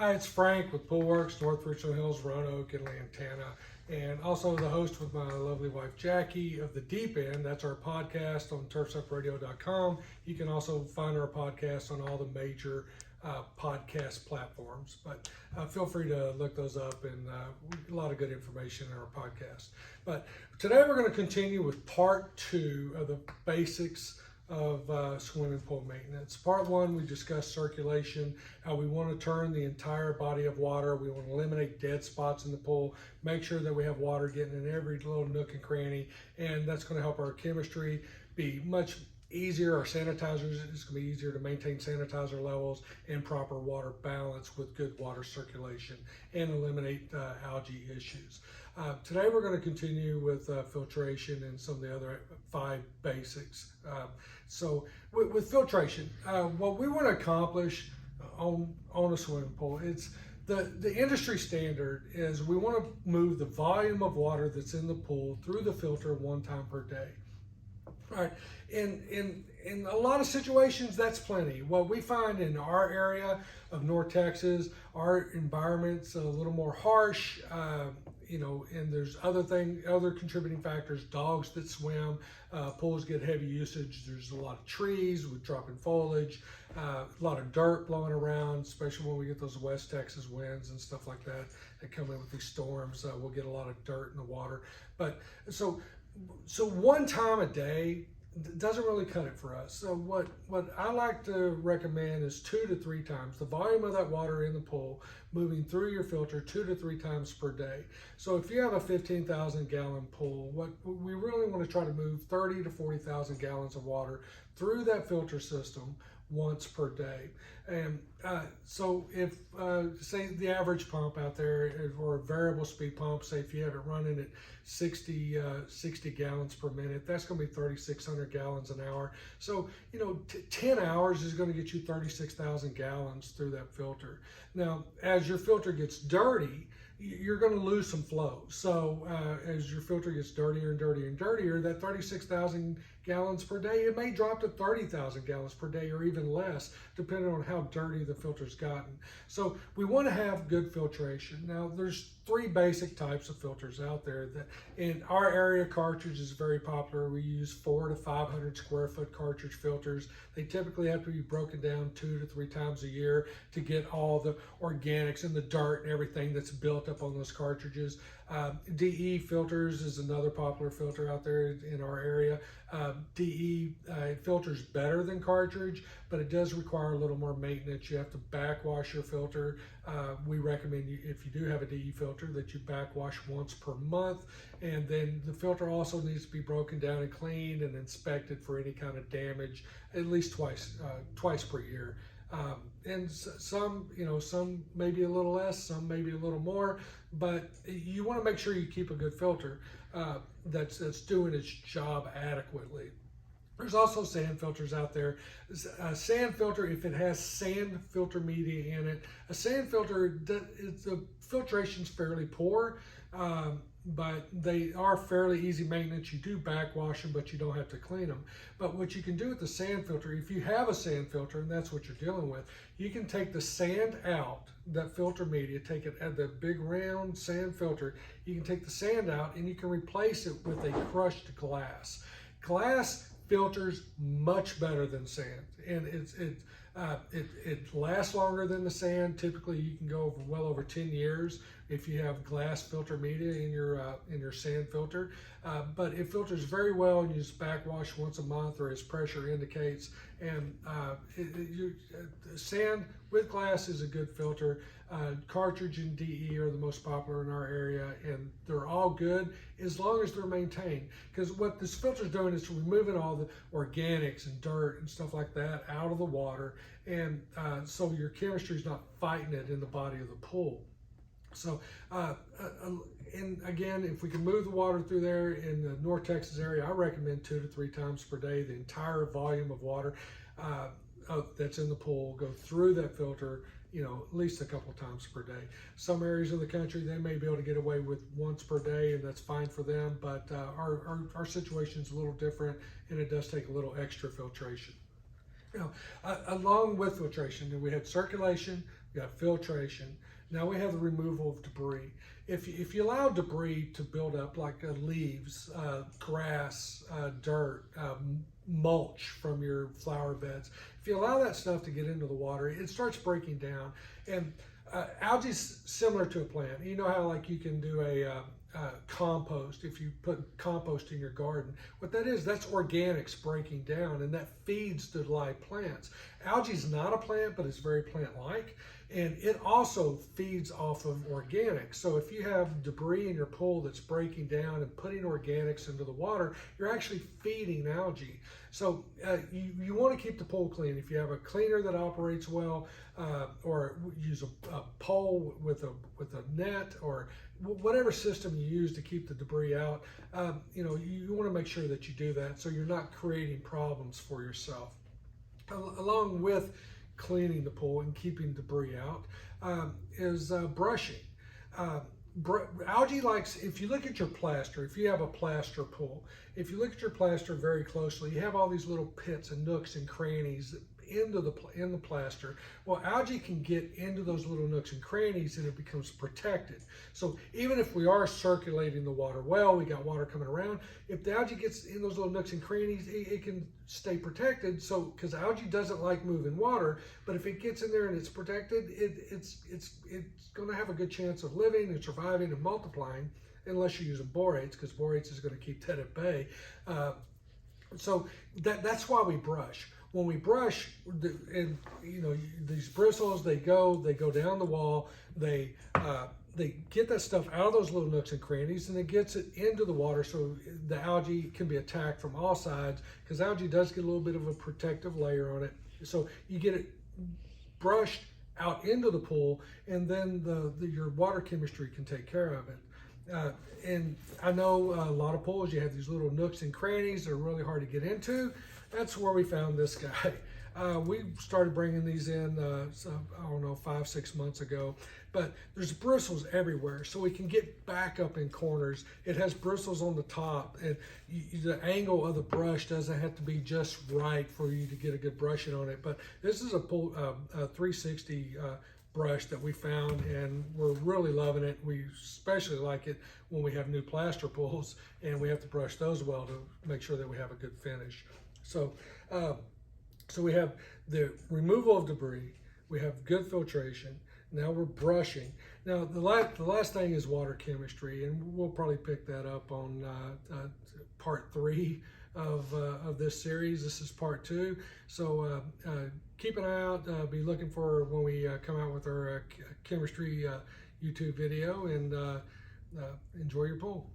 Hi, it's Frank with Poolworks, North Richland Hills, Roanoke, and Lantana, and also the host with my lovely wife Jackie of The Deep End. That's our podcast on turfsupradio.com. You can also find our podcast on all the major podcast platforms, but feel free to look those up, and a lot of good information in our podcast. But today we're going to continue with part 2 of the basics of swimming pool maintenance. Part 1, we discussed circulation, how we want to turn the entire body of water. We want to eliminate dead spots in the pool, make sure that we have water getting in every little nook and cranny, and that's going to help our chemistry be much easier. Our sanitizers, it's going to be easier to maintain sanitizer levels and proper water balance with good water circulation and eliminate algae issues. Today we're going to continue with filtration and some of the other 5 basics. So with filtration, what we want to accomplish on a swimming pool, it's the industry standard is we want to move the volume of water that's in the pool through the filter 1 time per day. All right, in a lot of situations, that's plenty. What we find in our area of North Texas, our environment's a little more harsh, and there's other contributing factors. Dogs that swim, pools get heavy usage. There's a lot of trees with dropping foliage, a lot of dirt blowing around, especially when we get those West Texas winds and stuff like that that come in with these storms. We'll get a lot of dirt in the water. But so 1 time a day doesn't really cut it for us. So what I like to recommend is 2 to 3 times the volume of that water in the pool moving through your filter 2 to 3 times per day. So if you have a 15,000 gallon pool, what we really want to try to move 30 to 40,000 gallons of water through that filter system once per day. And so if say the average pump out there, or a variable speed pump, say if you have it running at 60 gallons per minute, that's going to be 3,600 gallons an hour. So 10 hours is going to get you 36,000 gallons through that filter. Now as your filter gets dirty, you're going to lose some flow. So as your filter gets dirtier and dirtier and dirtier, that 36,000 gallons per day, it may drop to 30,000 gallons per day or even less, depending on how dirty the filter's gotten. So we want to have good filtration. Now there's 3 basic types of filters out there. That in our area, cartridge is very popular. We use 400 to 500 square foot cartridge filters. They typically have to be broken down 2 to 3 times a year to get all the organics and the dirt and everything that's built up on those cartridges. DE filters is another popular filter out there in our area. DE filters better than cartridge, but it does require a little more maintenance. You have to backwash your filter. We recommend if you do have a DE filter that you backwash once per month, and then the filter also needs to be broken down and cleaned and inspected for any kind of damage at least twice per year. And some maybe a little less, some maybe a little more, but you want to make sure you keep a good filter that's doing its job adequately. There's also sand filters out there. A sand filter, if it has sand filter media in it, a sand filter, the filtration's fairly poor, but they are fairly easy maintenance. You do backwash them, but you don't have to clean them. But what you can do with the sand filter, if you have a sand filter and that's what you're dealing with, you can take the sand out, that filter media, take it at the big round sand filter, you can take the sand out and you can replace it with a crushed glass. Glass filters much better than sand, and it lasts longer than the sand. Typically you can go well over 10 years if you have glass filter media in your sand filter, but it filters very well, and you just backwash once a month, or as pressure indicates. And sand with glass is a good filter. Cartridge and DE are the most popular in our area, and they're all good as long as they're maintained, because what this filter is doing is removing all the organics and dirt and stuff like that out of the water, and so your chemistry is not fighting it in the body of the pool. So and again, if we can move the water through there in the North Texas area, I recommend 2 to 3 times per day the entire volume of water that's in the pool go through that filter, at least a couple times per day. Some areas of the country, they may be able to get away with once per day, and that's fine for them, but our situation is a little different, and it does take a little extra filtration. Along with filtration, we had circulation, we got filtration. Now we have the removal of debris. If you allow debris to build up, like leaves, grass, dirt, mulch from your flower beds, if you allow that stuff to get into the water, it starts breaking down. And algae's similar to a plant. You know how like you can do a compost if you put compost in your garden. What that is, that's organics breaking down, and that feeds the live plants. Algae's not a plant, but it's very plant-like, and it also feeds off of organics. So if you have debris in your pool that's breaking down and putting organics into the water, you're actually feeding algae. So you want to keep the pool clean. If you have a cleaner that operates well, or use a pole with a net, or whatever system you use to keep the debris out, you want to make sure that you do that so you're not creating problems for yourself. Along with cleaning the pool and keeping debris out is brushing. Algae likes, if you look at your plaster, if you have a plaster pool, if you look at your plaster very closely, you have all these little pits and nooks and crannies in the plaster. Well, algae can get into those little nooks and crannies, and it becomes protected. So even if we are circulating the water well, we got water coming around, if the algae gets in those little nooks and crannies, it can stay protected. So because algae doesn't like moving water, but if it gets in there and it's protected, it's going to have a good chance of living and surviving and multiplying, unless you use borates, because borates is going to keep that at bay. So that's why we brush. When we brush, and these bristles, they go down the wall. They get that stuff out of those little nooks and crannies, and it gets it into the water, so the algae can be attacked from all sides. Because algae does get a little bit of a protective layer on it, so you get it brushed out into the pool, and then your water chemistry can take care of it. And I know a lot of pools, you have these little nooks and crannies that are really hard to get into. That's where we found this guy. We started bringing these in, I don't know, 5-6 months ago, but there's bristles everywhere, so we can get back up in corners. It has bristles on the top, and the angle of the brush doesn't have to be just right for you to get a good brushing on it. But this is a 360 brush that we found, and we're really loving it. We especially like it when we have new plaster pools and we have to brush those well to make sure that we have a good finish. So we have the removal of debris, we have good filtration, now we're brushing. Now the last thing is water chemistry, and we'll probably pick that up on part 3 of this series. This is part 2. So keep an eye out, be looking for when we come out with our chemistry YouTube video, and enjoy your pool.